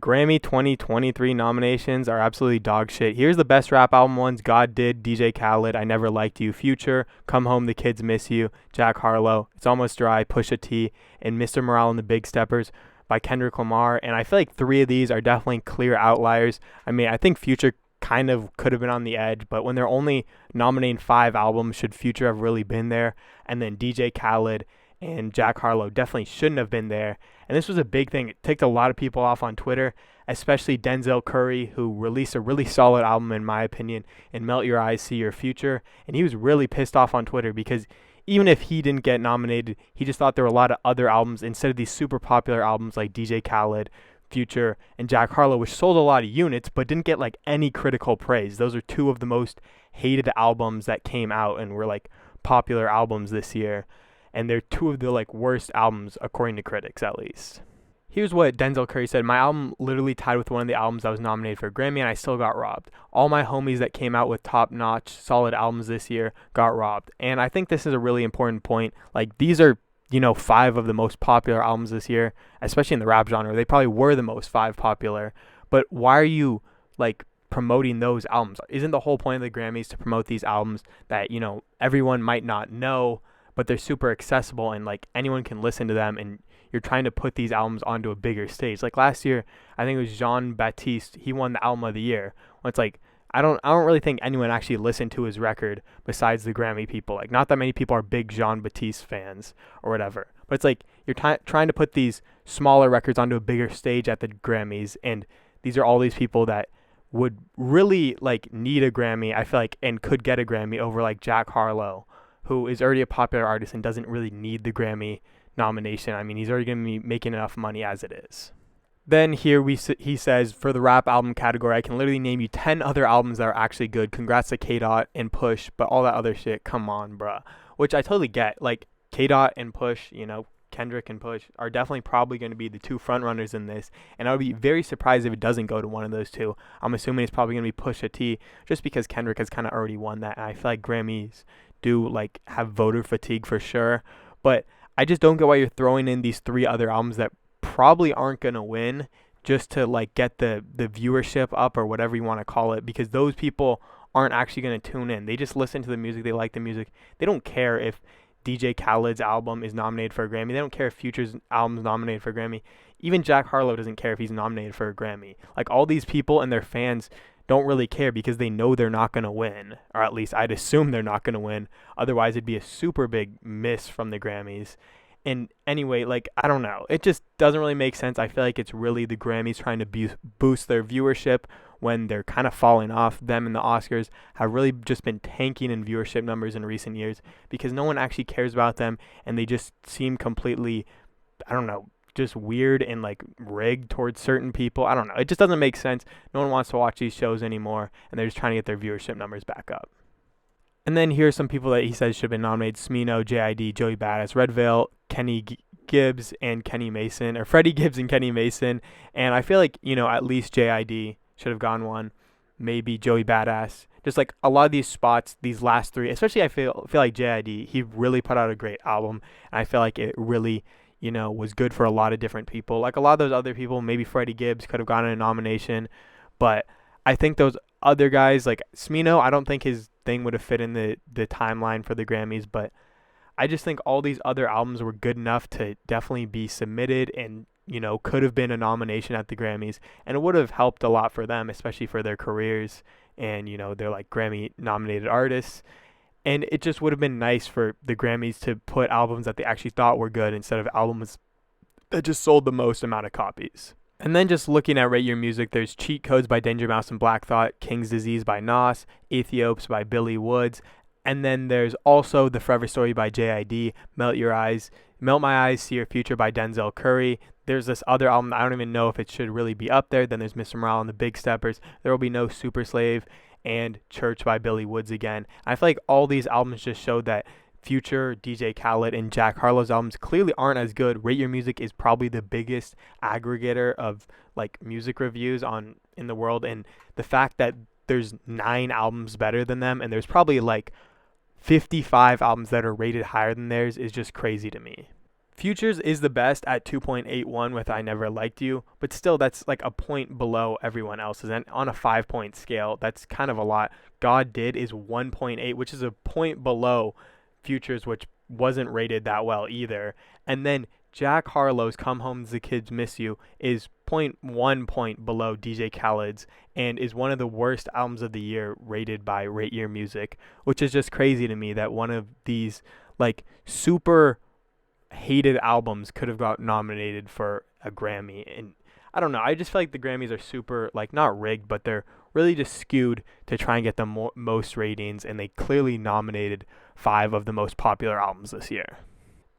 Grammy 2023 nominations are absolutely dog shit. Here's the best rap album ones. God Did, DJ Khaled, I Never Liked You, Future, Come Home, The Kids Miss You, Jack Harlow, It's Almost Dry, Pusha T, and Mr. Morale and the Big Steppers by Kendrick Lamar. And I feel like three of these are definitely clear outliers. I mean, I think Future kind of could have been on the edge, but when they're only nominating 5 albums, should Future have really been there? And then DJ Khaled and Jack Harlow definitely shouldn't have been there. And this was a big thing. It ticked a lot of people off on Twitter, especially Denzel Curry, who released a really solid album, in my opinion, in Melt Your Eyes, See Your Future. And he was really pissed off on Twitter because even if he didn't get nominated, he just thought there were a lot of other albums instead of these super popular albums like DJ Khaled, Future, and Jack Harlow, which sold a lot of units but didn't get like any critical praise. Those are two of the most hated albums that came out and were like popular albums this year. And they're two of the like worst albums according to critics, at least. Here's what Denzel Curry said: my album literally tied with one of the albums that was nominated for a Grammy, and I still got robbed. All my homies that came out with top-notch, solid albums this year got robbed. And I think this is a really important point. Like, these are, 5 of the most popular albums this year, especially in the rap genre. They probably were the most 5 popular. But why are you, like, promoting those albums? Isn't the whole point of the Grammys to promote these albums that, everyone might not know, but they're super accessible and like anyone can listen to them, and you're trying to put these albums onto a bigger stage. Like last year, I think it was Jean-Baptiste, he won the album of the year. Well, it's like I don't really think anyone actually listened to his record besides the Grammy people. Like, not that many people are big Jean-Baptiste fans or whatever. But it's like you're trying to put these smaller records onto a bigger stage at the Grammys, and these are all these people that would really like need a Grammy, I feel like, and could get a Grammy over like Jack Harlow, who is already a popular artist and doesn't really need the Grammy nomination. I mean, he's already going to be making enough money as it is. Then here he says, for the rap album category, I can literally name you 10 other albums that are actually good. Congrats to K-Dot and Push, but all that other shit, come on, bruh. Which I totally get. Like, K-Dot and Push, Kendrick and Push are definitely probably going to be the two front runners in this, and I would be very surprised if it doesn't go to one of those two. I'm assuming it's probably going to be Pusha T, just because Kendrick has kind of already won that, and I feel like Grammys do like have voter fatigue for sure. But I just don't get why you're throwing in these 3 other albums that probably aren't going to win just to like get the viewership up or whatever you want to call it, because those people aren't actually going to tune in. They just listen to the music, they like the music. They don't care if DJ Khaled's album is nominated for a Grammy. They don't care if Future's album is nominated for a Grammy. Even Jack Harlow doesn't care if he's nominated for a Grammy. Like, all these people and their fans don't really care because they know they're not going to win, or at least I'd assume they're not going to win. Otherwise, it'd be a super big miss from the Grammys. And anyway, like, I don't know. It just doesn't really make sense. I feel like it's really the Grammys trying to boost their viewership when they're kind of falling off. Them and the Oscars have really just been tanking in viewership numbers in recent years because no one actually cares about them, and they just seem completely, I don't know, just weird and like rigged towards certain people. I don't know. It just doesn't make sense. No one wants to watch these shows anymore, and they're just trying to get their viewership numbers back up. And then here's some people that he says should have been nominated: Smino, JID, Joey Badass, Red Veil, Kenny Gibbs, and Kenny Mason, or Freddie Gibbs and Kenny Mason. And I feel like, at least JID should have gone one. Maybe Joey Badass. Just like a lot of these spots, these last 3, especially I feel like JID, he really put out a great album. And I feel like it really, was good for a lot of different people. Like a lot of those other people, maybe Freddie Gibbs could have gotten a nomination. But I think those other guys, like Smino, I don't think his thing would have fit in the timeline for the Grammys. But I just think all these other albums were good enough to definitely be submitted and, could have been a nomination at the Grammys. And it would have helped a lot for them, especially for their careers. And, they're like Grammy nominated artists. And it just would have been nice for the Grammys to put albums that they actually thought were good instead of albums that just sold the most amount of copies. And then just looking at Rate Your Music, there's Cheat Codes by Danger Mouse and Black Thought, King's Disease by Nas, Ethiops by Billy Woods, and then there's also The Forever Story by JID, Melt My Eyes, See Your Future by Denzel Curry. There's this other album that I don't even know if it should really be up there. Then there's Mr. Morale and the Big Steppers. There Will Be No Super Slave, and Church by Billy Woods again. I feel like all these albums just showed that Future, DJ Khaled, and Jack Harlow's albums clearly aren't as good. Rate Your Music is probably the biggest aggregator of like music reviews in the world, and the fact that there's 9 albums better than them, and there's probably like 55 albums that are rated higher than theirs is just crazy to me. Futures is the best at 2.81 with I Never Liked You, but still that's like a point below everyone else's. And on a 5 point scale, that's kind of a lot. God Did is 1.8, which is a point below Futures, which wasn't rated that well either. And then Jack Harlow's Come Home the Kids Miss You is point 0.1 point below DJ Khaled's and is one of the worst albums of the year rated by Rate Your Music, which is just crazy to me that one of these like super hated albums could have got nominated for a Grammy. And I don't know, I just feel like the Grammys are super like not rigged, but they're really just skewed to try and get the most ratings, and they clearly nominated 5 of the most popular albums this year.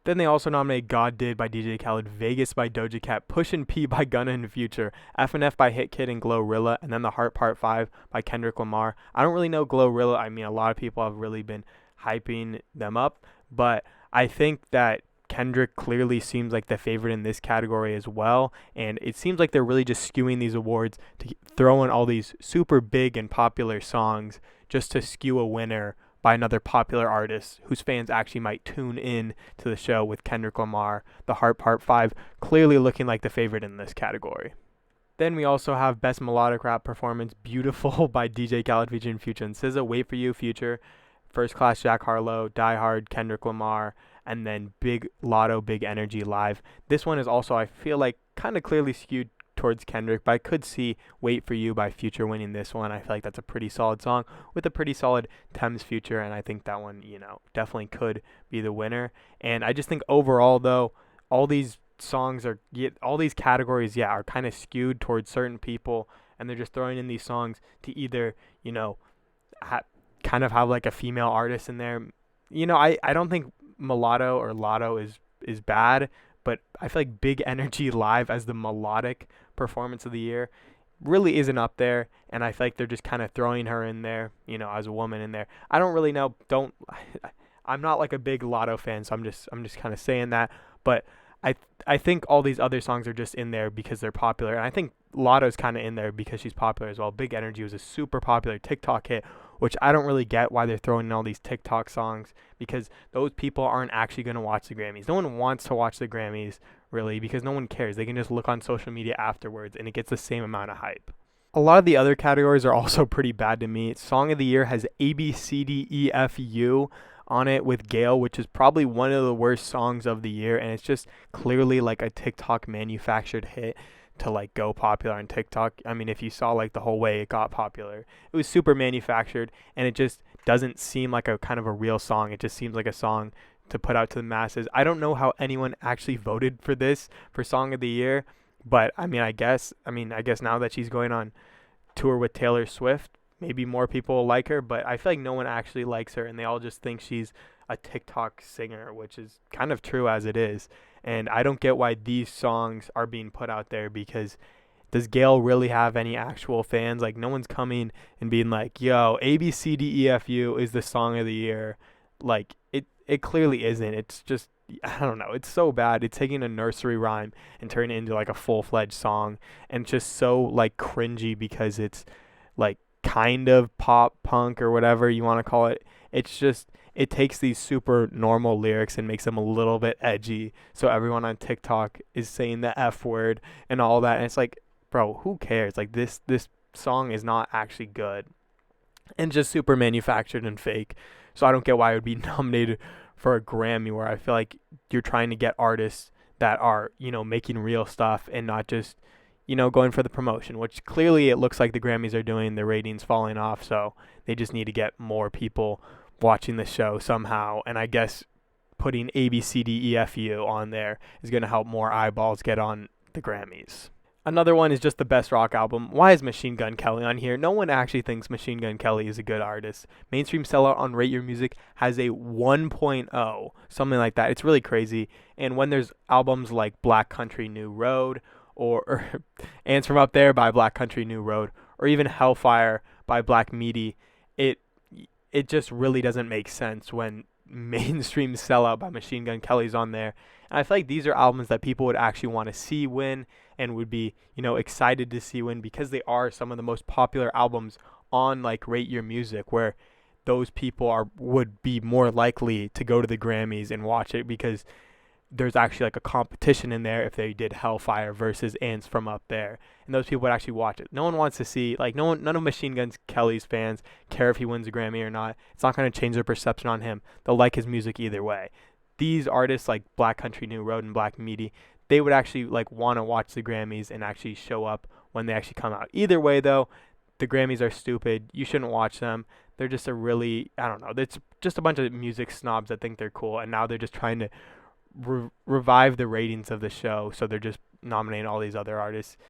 Then they also nominated God Did by DJ Khaled, Vegas by Doja Cat, Pushin' P by Gunna and Future, F&F by Hit Kid and Glorilla, and then The Heart Part 5 by Kendrick Lamar. I don't really know Glorilla. I mean, a lot of people have really been hyping them up, but I think that Kendrick clearly seems like the favorite in this category as well, and it seems like they're really just skewing these awards to throw in all these super big and popular songs just to skew a winner by another popular artist whose fans actually might tune in to the show, with Kendrick Lamar, The Heart Part 5, clearly looking like the favorite in this category. Then we also have Best Melodic Rap Performance, Beautiful by DJ Khaled featuring Future and SZA, Wait For You, Future, First Class, Jack Harlow, Die Hard, Kendrick Lamar, and then Big Lotto, Big Energy Live. This one is also, I feel like, kind of clearly skewed towards Kendrick, but I could see Wait For You by Future winning this one. I feel like that's a pretty solid song with a pretty solid Thames Future, and I think that one, definitely could be the winner. And I just think overall, though, all these songs are, all these categories, are kind of skewed towards certain people, and they're just throwing in these songs to either, kind of have like a female artist in there. I don't think Mulatto or Lotto is bad, but I feel like Big Energy Live as the melodic performance of the year really isn't up there, and I feel like they're just kind of throwing her in there, as a woman in there. I don't really know. I'm not like a big Lotto fan, so I'm just kind of saying that, but I think all these other songs are just in there because they're popular, and I think Lotto's kind of in there because she's popular as well. Big Energy was a super popular TikTok hit, which I don't really get why they're throwing in all these TikTok songs, because those people aren't actually going to watch the Grammys. No one wants to watch the Grammys, really, because no one cares. They can just look on social media afterwards, and it gets the same amount of hype. A lot of the other categories are also pretty bad to me. Song of the Year has A, B, C, D, E, F, U on it with Gale, which is probably one of the worst songs of the year, and it's just clearly like a TikTok manufactured hit to like go popular on TikTok. I mean, if you saw like the whole way it got popular, it was super manufactured, and it just doesn't seem like a kind of a real song. It just seems like a song to put out to the masses. I don't know how anyone actually voted for this for Song of the Year, but I guess now that she's going on tour with Taylor Swift, maybe more people will like her, but I feel like no one actually likes her, and they all just think she's a TikTok singer, which is kind of true as it is. And I don't get why these songs are being put out there, because does Gayle really have any actual fans? Like, no one's coming and being like, yo, ABCDEFU is the song of the year. Like, it clearly isn't. It's just, I don't know. It's so bad. It's taking a nursery rhyme and turning it into like a full-fledged song, and just so like cringy because it's like kind of pop punk or whatever you want to call it. It's just, it takes these super normal lyrics and makes them a little bit edgy, so everyone on TikTok is saying the F word and all that, and it's like, bro, who cares? Like, this song is not actually good, and just super manufactured and fake. So I don't get why it would be nominated for a Grammy, where I feel like you're trying to get artists that are, making real stuff and not just, going for the promotion, which clearly it looks like the Grammys are doing. The ratings falling off, so they just need to get more people watching the show somehow. And I guess putting ABCDEFU on there is going to help more eyeballs get on the Grammys. Another one is just the best rock album. Why is Machine Gun Kelly on here? No one actually thinks Machine Gun Kelly is a good artist. Mainstream Sellout on Rate Your Music has a 1.0, something like that. It's really crazy. And when there's albums like Black Country New Road, or Ants From Up There by Black Country New Road, or even Hellfire by Black Meaty, it just really doesn't make sense when Mainstream Sellout by Machine Gun Kelly's on there. And I feel like these are albums that people would actually want to see win, and would be, excited to see win, because they are some of the most popular albums on like Rate Your Music, where those people would be more likely to go to the Grammys and watch it, because there's actually like a competition in there if they did Hellfire versus Ants from Up There, and those people would actually watch it. No one wants to see, like, none of Machine Gun Kelly's fans care if he wins a Grammy or not. It's not going to change their perception on him. They'll like his music either way. These artists like Black Country New Road and Black Meaty, they would actually like want to watch the Grammys and actually show up when they actually come out. Either way though, the Grammys are stupid. You shouldn't watch them. They're just a really, I don't know. It's just a bunch of music snobs that think they're cool, and now they're just trying to revive the ratings of the show, so they're just nominating all these other artists.